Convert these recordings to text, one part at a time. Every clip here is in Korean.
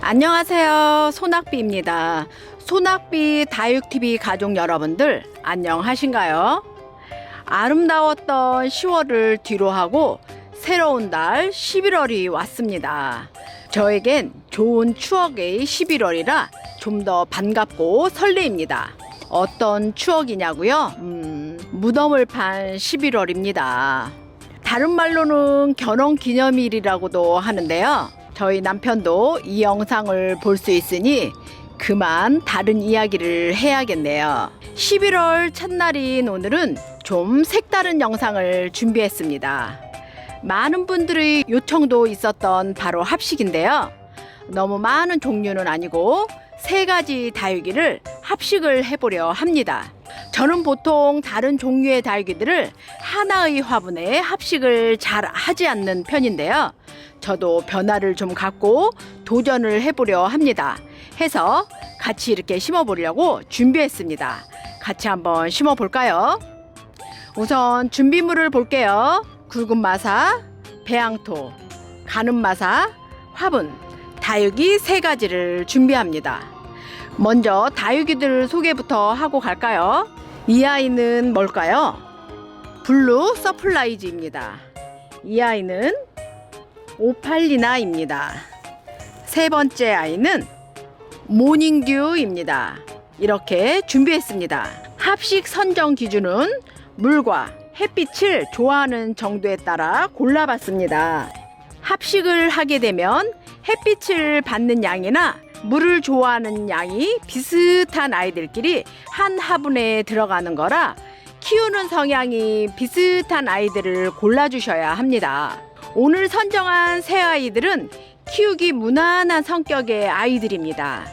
안녕하세요. 소낙비입니다. 소낙비 다육TV 가족 여러분들 안녕하신가요? 아름다웠던 10월을 뒤로하고 새로운 달 11월이 왔습니다. 저에겐 좋은 추억의 11월이라 좀 더 반갑고 설레입니다. 어떤 추억이냐고요? 무덤을 판 11월입니다. 다른 말로는 결혼기념일이라고도 하는데요. 저희 남편도 이 영상을 볼 수 있으니 그만 다른 이야기를 해야겠네요. 11월 첫날인 오늘은 좀 색다른 영상을 준비했습니다. 많은 분들의 요청도 있었던 바로 합식인데요. 너무 많은 종류는 아니고 3가지 다육이를 합식을 해보려 합니다. 저는 보통 다른 종류의 다육이들을 하나의 화분에 합식을 잘 하지 않는 편인데요. 저도 변화를 좀 갖고 도전을 해보려 합니다. 해서 같이 이렇게 심어보려고 준비했습니다. 같이 한번 심어볼까요? 우선 준비물을 볼게요. 굵은 마사, 배양토, 가는 마사, 화분, 다육이 3가지를 준비합니다. 먼저 다육이들 소개부터 하고 갈까요? 이 아이는 뭘까요? 블루 서플라이즈입니다. 이 아이는 오팔리나입니다. 3번째 아이는 모닝듀입니다. 이렇게 준비했습니다. 합식 선정 기준은 물과 햇빛을 좋아하는 정도에 따라 골라봤습니다. 합식을 하게 되면 햇빛을 받는 양이나 물을 좋아하는 양이 비슷한 아이들끼리 한 화분에 들어가는 거라 키우는 성향이 비슷한 아이들을 골라주셔야 합니다. 오늘 선정한 3아이들은 키우기 무난한 성격의 아이들입니다.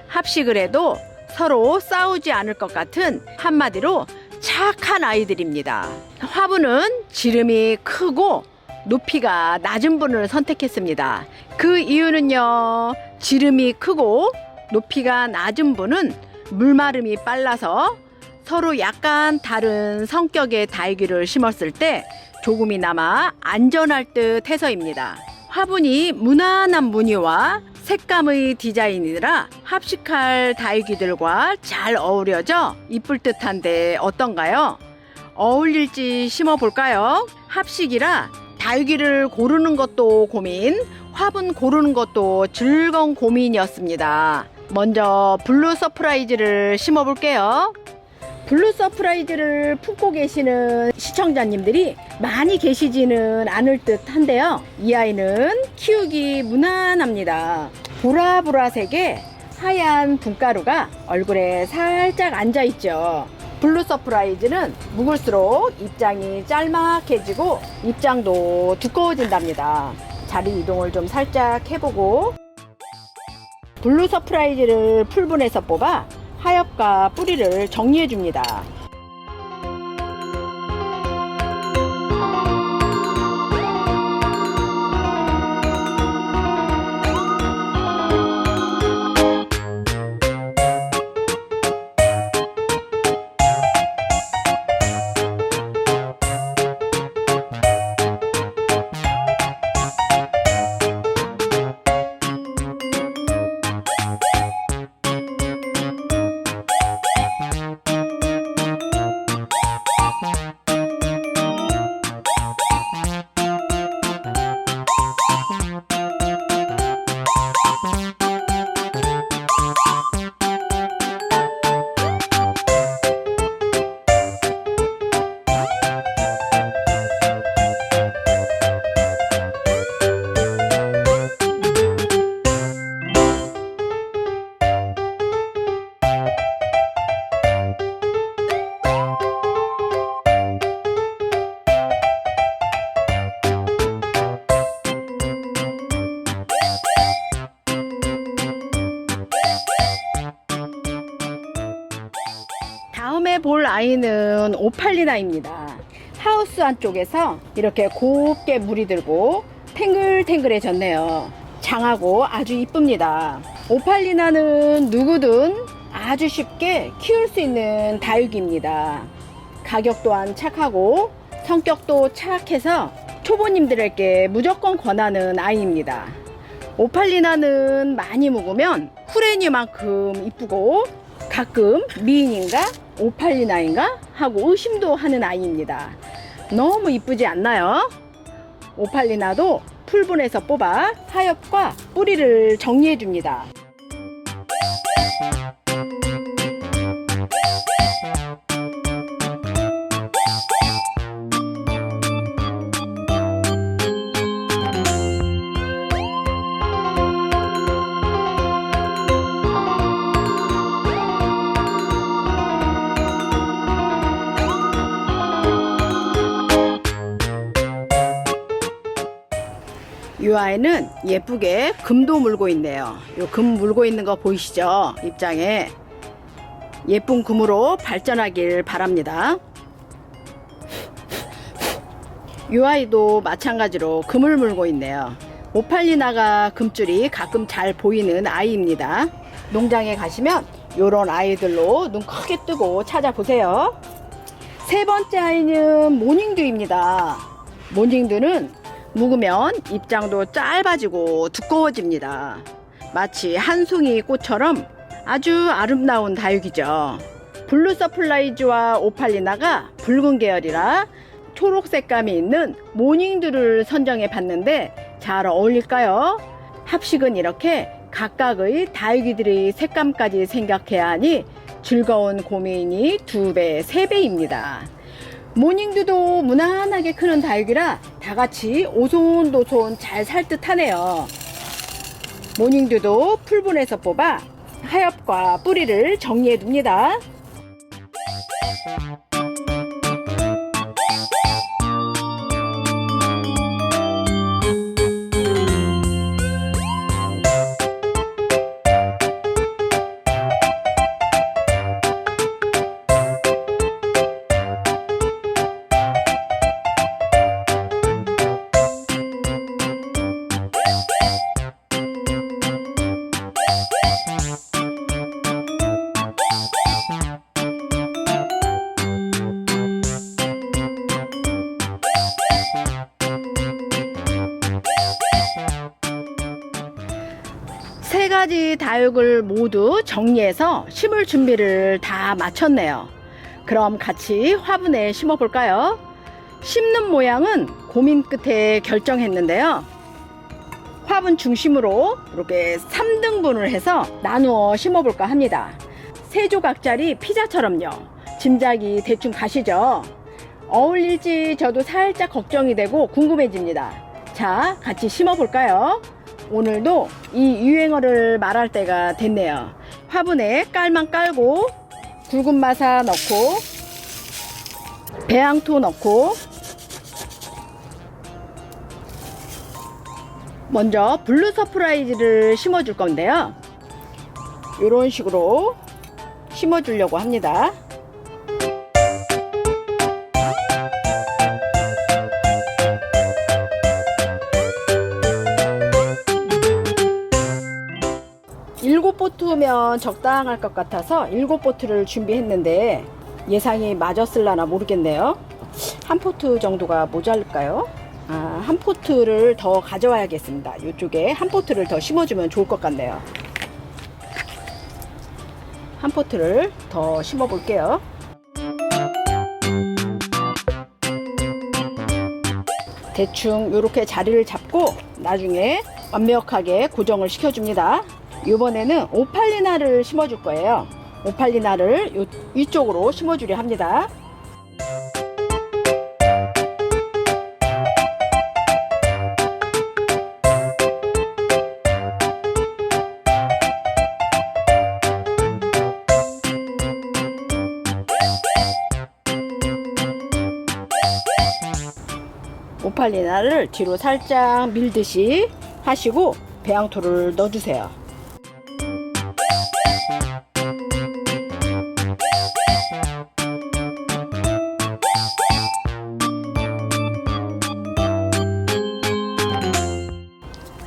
합식을 해도 서로 싸우지 않을 것 같은 한마디로 착한 아이들입니다. 화분은 지름이 크고 높이가 낮은 분을 선택했습니다. 그 이유는요, 지름이 크고 높이가 낮은 분은 물마름이 빨라서 서로 약간 다른 성격의 다육이를 심었을 때 조금이나마 안전할 듯 해서입니다. 화분이 무난한 무늬와 색감의 디자인이라 합식할 다육이들과 잘 어우러져 이쁠 듯한데 어떤가요? 어울릴지 심어볼까요? 합식이라 다육이를 고르는 것도 고민, 화분 고르는 것도 즐거운 고민이었습니다. 먼저 블루 서프라이즈를 심어볼게요. 블루 서프라이즈를 품고 계시는 시청자님들이 많이 계시지는 않을 듯 한데요. 이 아이는 키우기 무난합니다. 보라보라색의 하얀 분가루가 얼굴에 살짝 앉아있죠. 블루 서프라이즈는 묵을수록 입장이 짤막해지고 입장도 두꺼워진답니다. 자리 이동을 좀 살짝 해보고 블루 서프라이즈를 풀분에서 뽑아 하엽과 뿌리를 정리해 줍니다. 다음에 볼 아이는 오팔리나입니다. 하우스 안쪽에서 이렇게 곱게 물이 들고 탱글탱글해졌네요. 장하고 아주 이쁩니다. 오팔리나는 누구든 아주 쉽게 키울 수 있는 다육입니다. 가격 또한 착하고 성격도 착해서 초보님들에게 무조건 권하는 아이입니다. 오팔리나는 많이 묵으면 후레니만큼 이쁘고 가끔 미인인가 오팔리나인가 하고 의심도 하는 아이입니다. 너무 이쁘지 않나요? 오팔리나도 풀분에서 뽑아 하엽과 뿌리를 정리해 줍니다. 이 아이는 예쁘게 금도 물고 있네요. 이 금 물고 있는 거 보이시죠? 입장에 예쁜 금으로 발전하길 바랍니다. 이 아이도 마찬가지로 금을 물고 있네요. 오팔리나가 금줄이 가끔 잘 보이는 아이입니다. 농장에 가시면 이런 아이들로 눈 크게 뜨고 찾아보세요. 세 번째 아이는 모닝듀입니다. 모닝듀는 묵으면 입장도 짧아지고 두꺼워집니다. 마치 한 송이 꽃처럼 아주 아름다운 다육이죠. 블루 서플라이즈와 오팔리나가 붉은 계열이라 초록 색감이 있는 모닝듀를 선정해 봤는데 잘 어울릴까요? 합식은 이렇게 각각의 다육이들의 색감까지 생각해야 하니 즐거운 고민이 2배, 3배입니다. 모닝듀도 무난하게 크는 다육이라 다같이 오손도손 잘 살 듯 하네요. 모닝듀도 풀분에서 뽑아 하엽과 뿌리를 정리해 둡니다. 세 가지 다육을 모두 정리해서 심을 준비를 다 마쳤네요. 그럼 같이 화분에 심어 볼까요? 심는 모양은 고민 끝에 결정했는데요. 화분 중심으로 이렇게 3등분을 해서 나누어 심어 볼까 합니다. 3조각짜리 피자처럼요. 짐작이 대충 가시죠? 어울릴지 저도 살짝 걱정이 되고 궁금해집니다. 자, 같이 심어 볼까요? 오늘도 이 유행어를 말할 때가 됐네요. 화분에 깔만 깔고 굵은 마사 넣고 배양토 넣고 먼저 블루 서프라이즈를 심어 줄 건데요. 이런 식으로 심어 주려고 합니다. 일곱 포트면 적당할 것 같아서 7포트를 준비했는데 예상이 맞았을라나 모르겠네요. 한 포트 정도가 모자랄까요? 한 포트를 더 가져와야겠습니다. 이쪽에 한 포트를 더 심어주면 좋을 것 같네요. 한 포트를 더 심어 볼게요. 대충 이렇게 자리를 잡고 나중에 완벽하게 고정을 시켜줍니다. 이번에는 오팔리나를 심어줄 거예요. 오팔리나를 이쪽으로 심어주려 합니다. 오팔리나를 뒤로 살짝 밀듯이 하시고 배양토를 넣어주세요.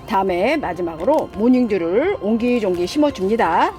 다음에 마지막으로 모닝듀를 옹기종기 심어줍니다.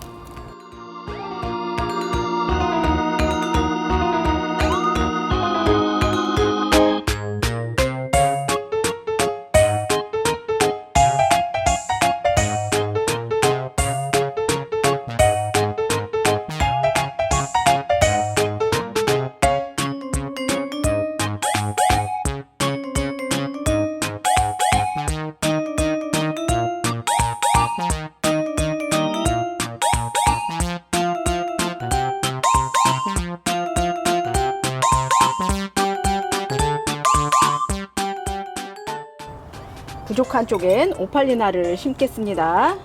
부족한 쪽엔 오팔리나를 심겠습니다.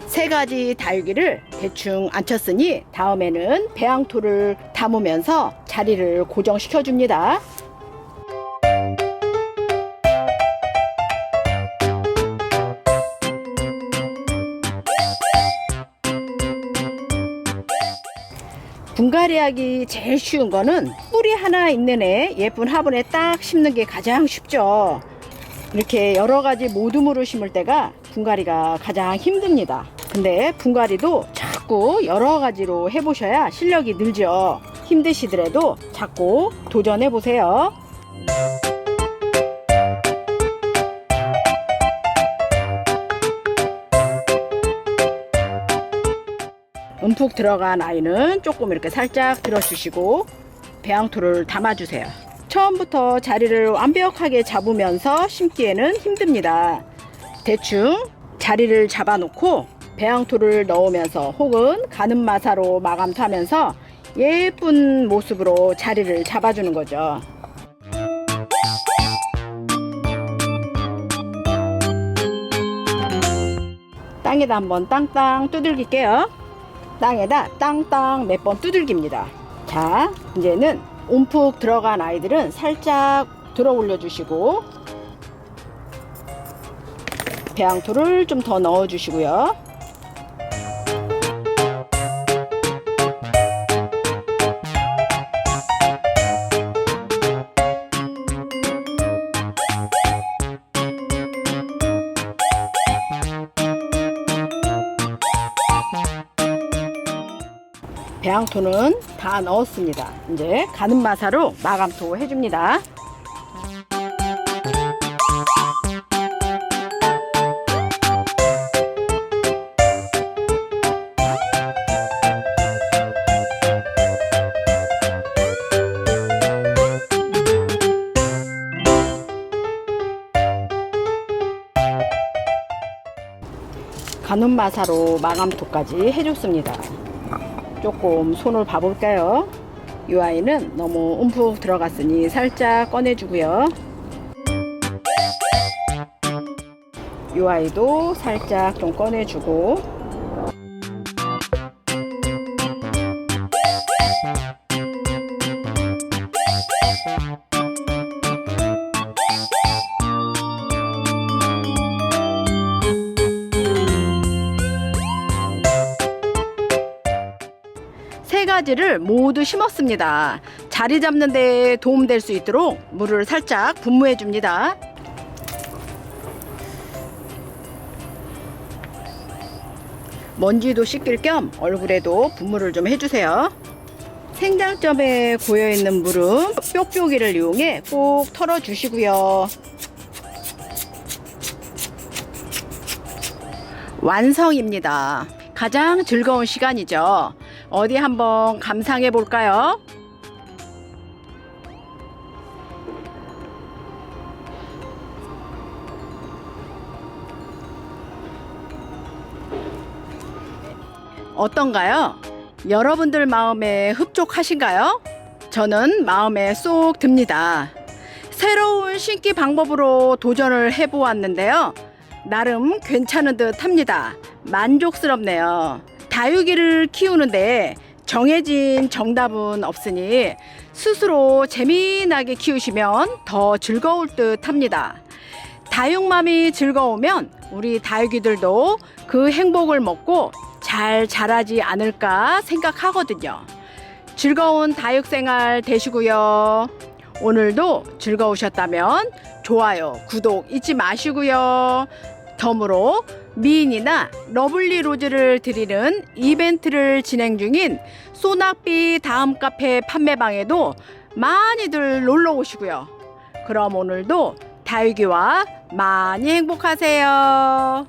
세 가지 다육이를 대충 앉혔으니 다음에는 배양토를 담으면서 자리를 고정시켜 줍니다. 분갈이하기 제일 쉬운 거는 뿌리 하나 있는 애 예쁜 화분에 딱 심는 게 가장 쉽죠. 이렇게 여러 가지 모둠으로 심을 때가 분갈이가 가장 힘듭니다. 근데 분갈이도 자꾸 여러 가지로 해보셔야 실력이 늘죠. 힘드시더라도 자꾸 도전해 보세요. 움푹 들어간 아이는 조금 이렇게 살짝 들어주시고 배양토를 담아주세요. 처음부터 자리를 완벽하게 잡으면서 심기에는 힘듭니다. 대충 자리를 잡아놓고 배양토를 넣으면서 혹은 가늠마사로 마감하면서 예쁜 모습으로 자리를 잡아주는 거죠. 땅에다 한번 땅땅 두들길게요. 땅에다 땅땅 몇 번 두들깁니다. 자, 이제는 움푹 들어간 아이들은 살짝 들어 올려 주시고 배양토를 좀 더 넣어 주시고요. 배양토는 다 넣었습니다. 이제 가늠마사로 마감토 해줍니다. 가늠마사로 마감토까지 해줬습니다. 조금 손을 봐볼까요? 이 아이는 너무 움푹 들어갔으니 살짝 꺼내주고요. 이 아이도 살짝 좀 꺼내주고 세 가지를 모두 심었습니다. 자리 잡는 데 도움될 수 있도록 물을 살짝 분무해 줍니다. 먼지도 씻길 겸 얼굴에도 분무를 좀 해주세요. 생장점에 고여있는 물은 뾱뾱이를 이용해 꼭 털어주시고요. 완성입니다. 가장 즐거운 시간이죠. 어디 한번 감상해 볼까요? 어떤가요? 여러분들 마음에 흡족하신가요? 저는 마음에 쏙 듭니다. 새로운 심기 방법으로 도전을 해보았는데요. 나름 괜찮은 듯 합니다. 만족스럽네요. 다육이를 키우는데 정해진 정답은 없으니 스스로 재미나게 키우시면 더 즐거울 듯 합니다. 다육맘이 즐거우면 우리 다육이들도 그 행복을 먹고 잘 자라지 않을까 생각하거든요. 즐거운 다육생활 되시고요. 오늘도 즐거우셨다면 좋아요, 구독 잊지 마시고요. 덤으로 미인이나 러블리 로즈를 드리는 이벤트를 진행 중인 소낙비 다음 카페 판매방에도 많이들 놀러 오시고요. 그럼 오늘도 다육이와 많이 행복하세요.